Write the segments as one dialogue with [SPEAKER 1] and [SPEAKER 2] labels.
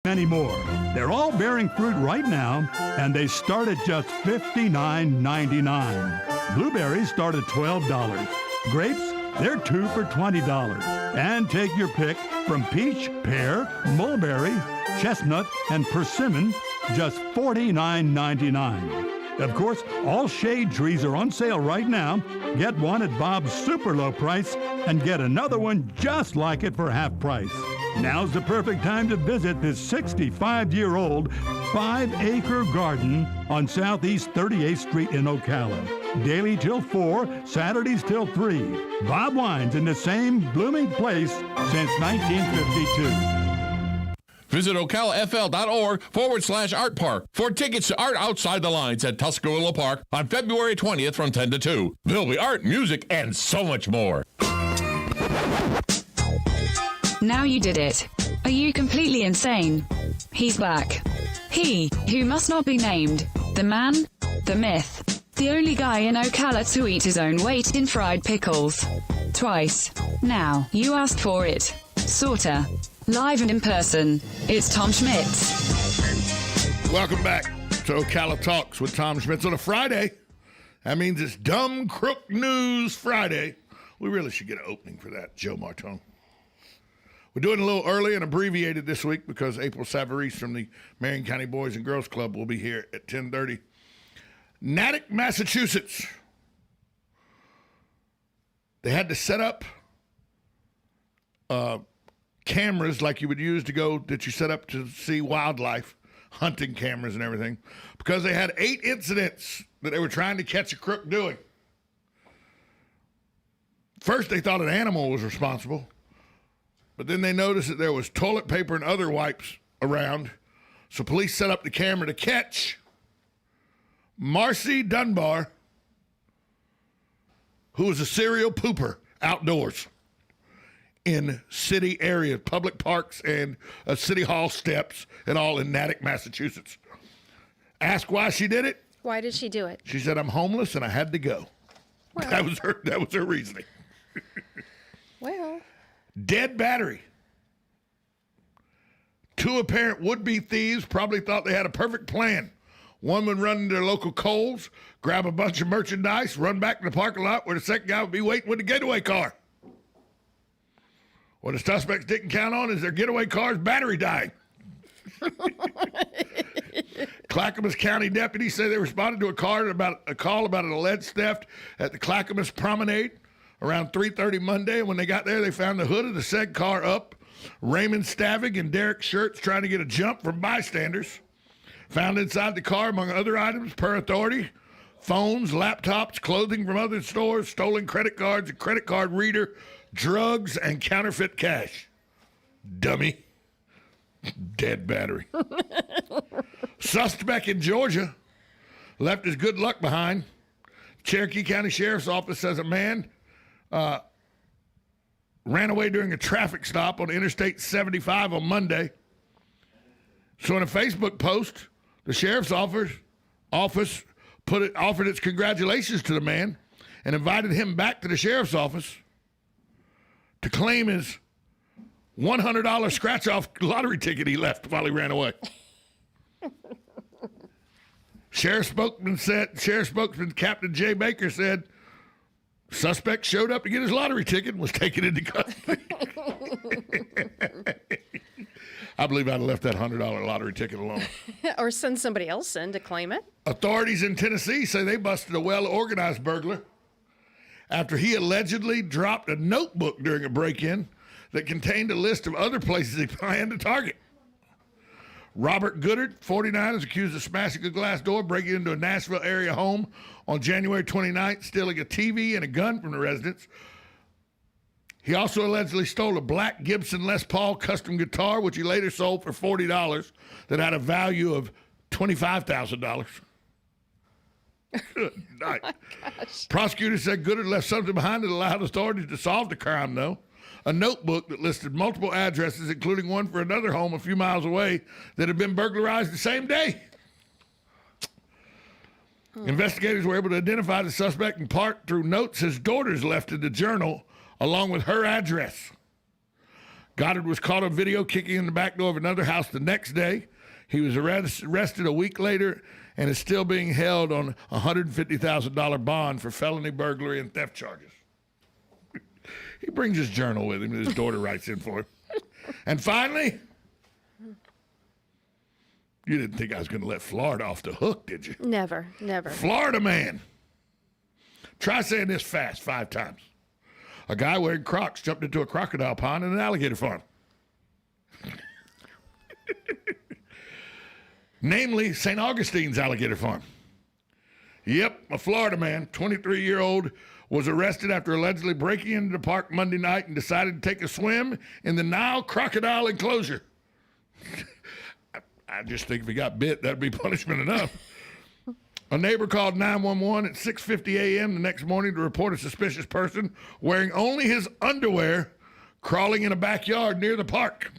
[SPEAKER 1] many more. They're all bearing fruit right now, and they start at just $59.99. Blueberries start at $12. Grapes, they're 2 for $20. And take your pick from peach, pear, mulberry, chestnut, and persimmon, just $49.99. Of course, all shade trees are on sale right now. Get one at Bob's super low price and get another one just like it for half price. Now's the perfect time to visit this 65-year-old 5-acre garden on Southeast 38th Street in Ocala. Daily till 4, Saturdays till 3. Bob Wine's in the same blooming place since 1952.
[SPEAKER 2] Visit ocalafl.org/art park for tickets to Art Outside the Lines at Tuscarora Park on February 20th from 10 to 2. There'll be art, music, and so much more.
[SPEAKER 3] Now you did it. Are you completely insane? He's back. He, who must not be named. The man, the myth. The only guy in Ocala to eat his own weight in fried pickles. Twice. Now, you asked for it. Sorta. Live and in person, it's Tom Schmitz.
[SPEAKER 4] Welcome back to Ocala Talks with Tom Schmitz on a Friday. That means it's Dumb Crook News Friday. We really should get an opening for that, Joe Martone. We're doing a little early and abbreviated this week because April Savarese from the Marion County Boys and Girls Club will be here at 10:30. Natick, Massachusetts. They had to set up cameras like you would use that you set up to see wildlife, hunting cameras and everything, because they had 8 incidents that they were trying to catch a crook doing. First, they thought an animal was responsible, but then they noticed that there was toilet paper and other wipes around, so police set up the camera to catch Marcy Dunbar, who was a serial pooper outdoors in city areas, public parks and city hall steps and all in Natick, Massachusetts. Ask why she did it.
[SPEAKER 5] Why did she do it?
[SPEAKER 4] She said, I'm homeless and I had to go. Well, that was her reasoning.
[SPEAKER 5] Well.
[SPEAKER 4] Dead battery. 2 apparent would-be thieves probably thought they had a perfect plan. One would run into their local Kohl's, grab a bunch of merchandise, run back to the parking lot where the second guy would be waiting with the getaway car. What the suspects didn't count on is their getaway car's battery dying. Clackamas County deputies say they responded to a call about an alleged theft at the Clackamas Promenade around 3:30 Monday. When they got there, they found the hood of the said car up. Raymond Stavig and Derek Schertz trying to get a jump from bystanders. Found inside the car, among other items, per authority, phones, laptops, clothing from other stores, stolen credit cards, a credit card reader, drugs, and counterfeit cash. Dummy. Dead battery. Suspect in Georgia left his good luck behind. Cherokee County Sheriff's Office says a man ran away during a traffic stop on Interstate 75 on Monday. So in a Facebook post, the Sheriff's Office offered its congratulations to the man and invited him back to the Sheriff's Office to claim his $100 scratch-off lottery ticket he left while he ran away. Sheriff spokesman Captain Jay Baker said, suspect showed up to get his lottery ticket and was taken into custody. I believe I'd have left that $100 lottery ticket alone.
[SPEAKER 5] Or send somebody else in to claim it.
[SPEAKER 4] Authorities in Tennessee say they busted a well-organized burglar after he allegedly dropped a notebook during a break-in that contained a list of other places he planned to target. Robert Goodard, 49, is accused of smashing a glass door, breaking into a Nashville area home on January 29th, stealing a TV and a gun from the residence. He also allegedly stole a black Gibson Les Paul custom guitar, which he later sold for $40, that had a value of $25,000. Good night. Oh my gosh. Prosecutors said Goodard left something behind that allowed authorities to solve the crime, though. A notebook that listed multiple addresses, including one for another home a few miles away that had been burglarized the same day. Investigators were able to identify the suspect in part through notes his daughters left in the journal, along with her address. Goddard was caught on video kicking in the back door of another house the next day. He was arrested a week later and is still being held on a $150,000 bond for felony burglary and theft charges. He brings his journal with him that his daughter writes in for him. And finally, you didn't think I was going to let Florida off the hook, did you?
[SPEAKER 5] Never.
[SPEAKER 4] Florida man. Try saying this fast 5 times. A guy wearing Crocs jumped into a crocodile pond in an alligator farm. Namely, St. Augustine's alligator farm. Yep, a Florida man, 23-year-old, was arrested after allegedly breaking into the park Monday night and decided to take a swim in the Nile crocodile enclosure. I just think if he got bit, that'd be punishment enough. A neighbor called 911 at 6:50 a.m. the next morning to report a suspicious person wearing only his underwear crawling in a backyard near the park.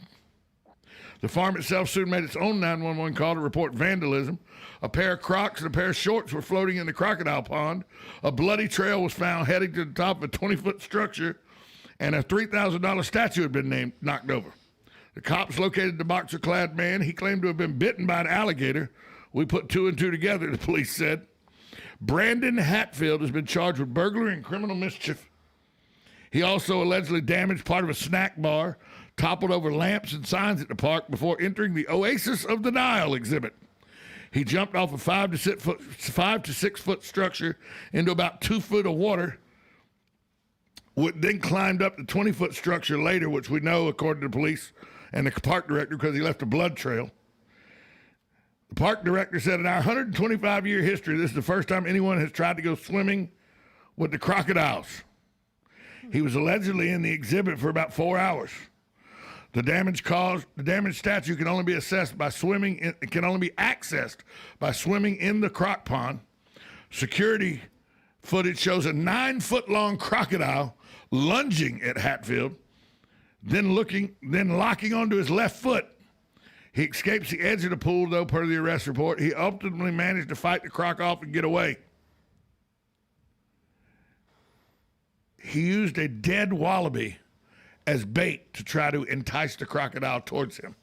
[SPEAKER 4] The farm itself soon made its own 911 call to report vandalism. A pair of Crocs and a pair of shorts were floating in the crocodile pond. A bloody trail was found heading to the top of a 20-foot structure, and a $3,000 statue had been knocked over. The cops located the boxer-clad man. He claimed to have been bitten by an alligator. We put 2 and 2 together, the police said. Brandon Hatfield has been charged with burglary and criminal mischief. He also allegedly damaged part of a snack bar, toppled over lamps and signs at the park before entering the Oasis of the Nile exhibit. He jumped off a 5 to 6 foot structure into about 2 foot of water, then climbed up the 20-foot structure later, which we know, according to the police and the park director, because he left a blood trail. The park director said, in our 125-year history, this is the first time anyone has tried to go swimming with the crocodiles. He was allegedly in the exhibit for about 4 hours. The damaged statue can only be accessed by swimming in the croc pond. Security footage shows a 9-foot-long crocodile lunging at Hatfield, then locking onto his left foot. He escapes the edge of the pool, though, per the arrest report. He ultimately managed to fight the croc off and get away. He used a dead wallaby as bait to try to entice the crocodile towards him.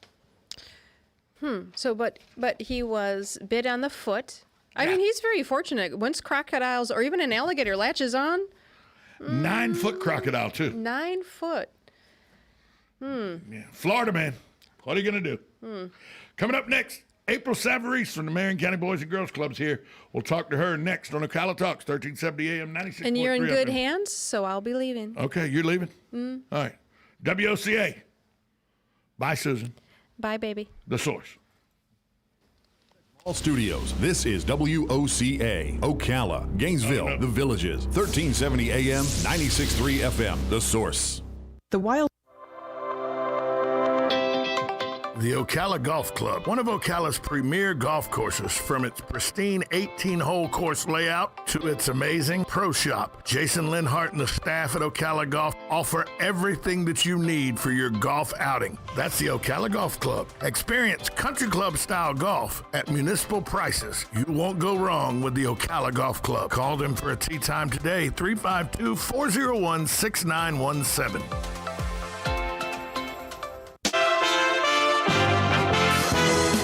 [SPEAKER 5] So, but he was bit on the foot. I mean, he's very fortunate. Once crocodiles or even an alligator latches on.
[SPEAKER 4] 9-foot crocodile, too.
[SPEAKER 5] 9 foot.
[SPEAKER 4] Yeah. Florida man. What are you going to do? Coming up next, April Savarese from the Marion County Boys and Girls Clubs here. We'll talk to her next on Ocala Talks, 1370 AM, 96.3
[SPEAKER 5] And you're in good
[SPEAKER 4] FM.
[SPEAKER 5] hands, so I'll be leaving.
[SPEAKER 4] Okay, you're leaving? All right. WOCA. Bye, Susan.
[SPEAKER 5] Bye, baby.
[SPEAKER 4] The Source.
[SPEAKER 6] All studios. This is WOCA, Ocala, Gainesville, The Villages, 1370 AM, 96.3 FM, The Source.
[SPEAKER 4] The Ocala Golf Club, one of Ocala's premier golf courses, from its pristine 18-hole course layout to its amazing pro shop. Jason Linhart and the staff at Ocala Golf offer everything that you need for your golf outing. That's the Ocala Golf Club. Experience country club style golf at municipal prices. You won't go wrong with the Ocala Golf Club. Call them for a tee time today, 352-401-6917.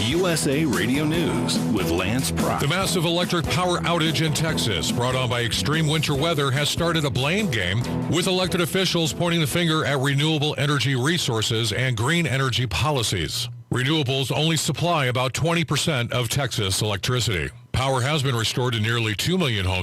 [SPEAKER 7] USA Radio News with Lance Prott.
[SPEAKER 2] The massive electric power outage in Texas, brought on by extreme winter weather, has started a blame game, with elected officials pointing the finger at renewable energy resources and green energy policies. Renewables only supply about 20% of Texas electricity. Power has been restored to nearly 2 million homes